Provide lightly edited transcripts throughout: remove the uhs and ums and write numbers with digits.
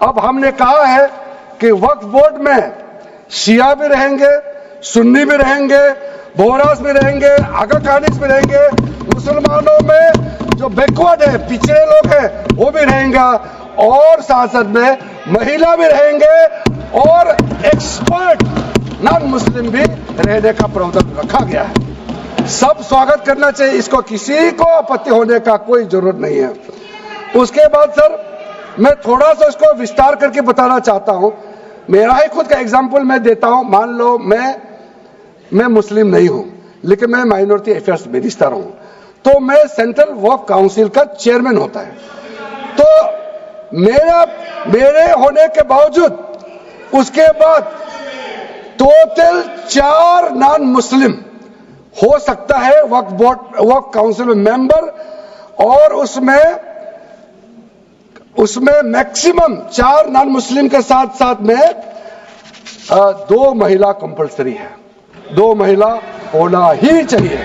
अब हमने कहा है कि वक्फ बोर्ड में शिया भी रहेंगे, सुन्नी भी रहेंगे, बोहरास भी रहेंगे, आगा खानिस भी रहेंगे, मुसलमानों में जो बैकवर्ड है, पिछड़े लोग हैं, वो भी रहेंगे, और साथ साथ में महिला भी रहेंगे और एक्सपर्ट नॉन मुस्लिम भी रहने का प्रावधान रखा गया है। सब स्वागत करना चाहिए, इसको किसी को आपत्ति होने का कोई जरूरत नहीं है। उसके बाद सर मैं थोड़ा सा इसको विस्तार करके बताना चाहता हूं। मेरा ही खुद का एग्जांपल मैं देता हूं। मान लो मैं मुस्लिम नहीं हूं, लेकिन मैं माइनॉरिटी अफेयर्स मिनिस्टर हूं, तो मैं सेंट्रल वक्फ काउंसिल का चेयरमैन होता है। तो मेरे होने के बावजूद उसके बाद टोटल 4 नॉन मुस्लिम हो सकता है वक्फ काउंसिल में मेंबर, और उसमें मैक्सिमम 4 नॉन मुस्लिम के साथ साथ में 2 महिला कंपलसरी है। 2 महिला होना ही चाहिए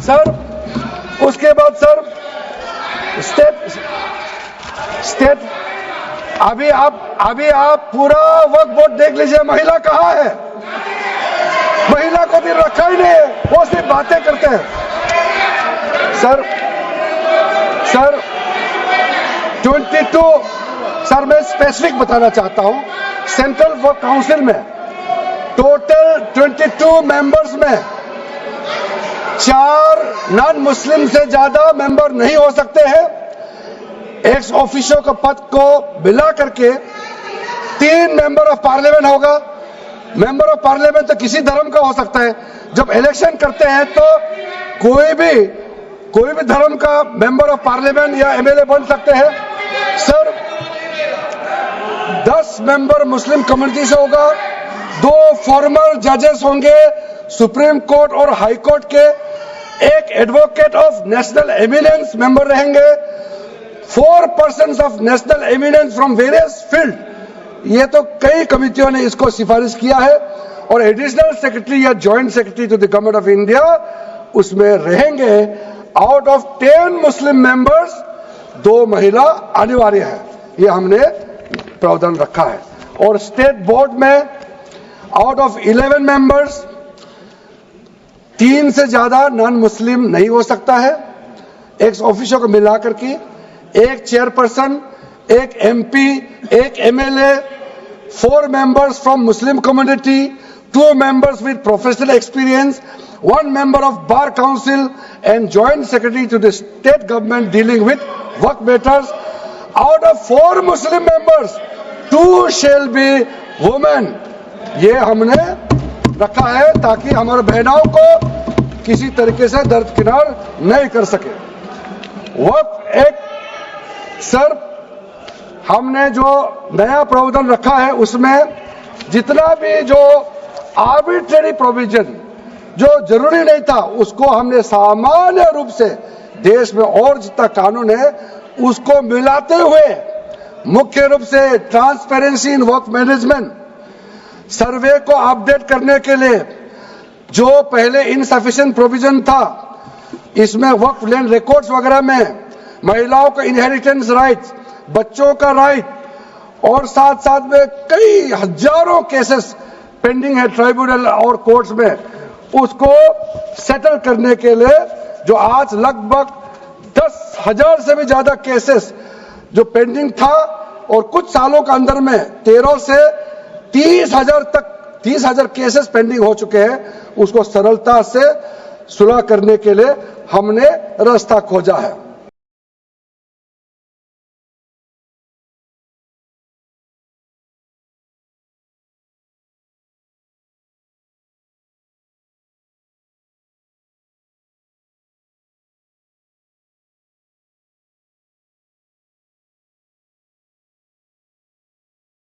सर। उसके बाद सर स्टेट अभी आप पूरा वक्फ बोर्ड देख लीजिए, महिला कहाँ है? महिला को भी रखा ही नहीं है, वो सिर्फ बातें करते हैं। सर 22 सर मैं स्पेसिफिक बताना चाहता हूं। सेंट्रल वक्फ काउंसिल में टोटल 22 मेंबर्स में 4 नॉन मुस्लिम से ज्यादा मेंबर नहीं हो सकते हैं। एक्स ऑफिशियो का पद को मिला करके 3 मेंबर ऑफ पार्लियामेंट होगा। मेंबर ऑफ पार्लियामेंट तो किसी धर्म का हो सकता है। जब इलेक्शन करते हैं तो कोई भी धर्म का मेंबर ऑफ पार्लियामेंट या एमएलए बन सकते हैं। सर 10 मेंबर मुस्लिम कम्युनिटी से होगा, 2 फॉर्मर जजेस होंगे सुप्रीम कोर्ट और हाई कोर्ट के, 1 advocate of national eminence member रहेंगे, 4 persons of national eminence from various field. ये तो कई कमिटियों ने इसको सिफारिश किया है, और एडिशनल सेक्रेटरी या joint secretary to the government of India उसमें रहेंगे। आउट ऑफ 10 मुस्लिम मेंबर्स 2 महिला अनिवार्य है, ये हमने प्रावधान रखा है। और स्टेट बोर्ड में आउट ऑफ 11 मेंबर्स 3 से ज्यादा नॉन मुस्लिम नहीं हो सकता है। एक्स ऑफिसर को मिलाकर के 1 chairperson, 1 MP, 1 MLA, 4 members from Muslim community, 2 members with professional experience, 1 member of bar council and joint secretary to the state government dealing with work matters. Out of 4 Muslim members, 2 shall be women. ये हमने रखा है ताकि हमारे बहनों को किसी तरीके से दरकिनार नहीं कर सके। वक्फ एक्ट सर हमने जो नया प्रावधान रखा है उसमें जितना भी जो आर्बिट्रेरी प्रोविजन जो जरूरी नहीं था उसको हमने सामान्य रूप से देश में और जितना कानून है उसको मिलाते हुए मुख्य रूप से ट्रांसपेरेंसी इन वक्फ मैनेजमेंट, सर्वे को अपडेट करने के लिए जो पहले इनसफिशिएंट प्रोविजन था, इसमें वक्फ लैंड रिकॉर्ड्स वगैरह में महिलाओं का इनहेरिटेंस राइट, बच्चों का राइट, और साथ साथ में कई हजारों केसेस पेंडिंग है ट्राइब्यूनल और कोर्ट्स में, उसको सेटल करने के लिए जो आज लगभग 10,000 से भी ज्यादा केसेस जो पेंडिंग था, और कुछ सालों के अंदर में 13 से 30,000 केसेस पेंडिंग हो चुके हैं, उसको सरलता से सुलह करने के लिए हमने रास्ता खोजा है।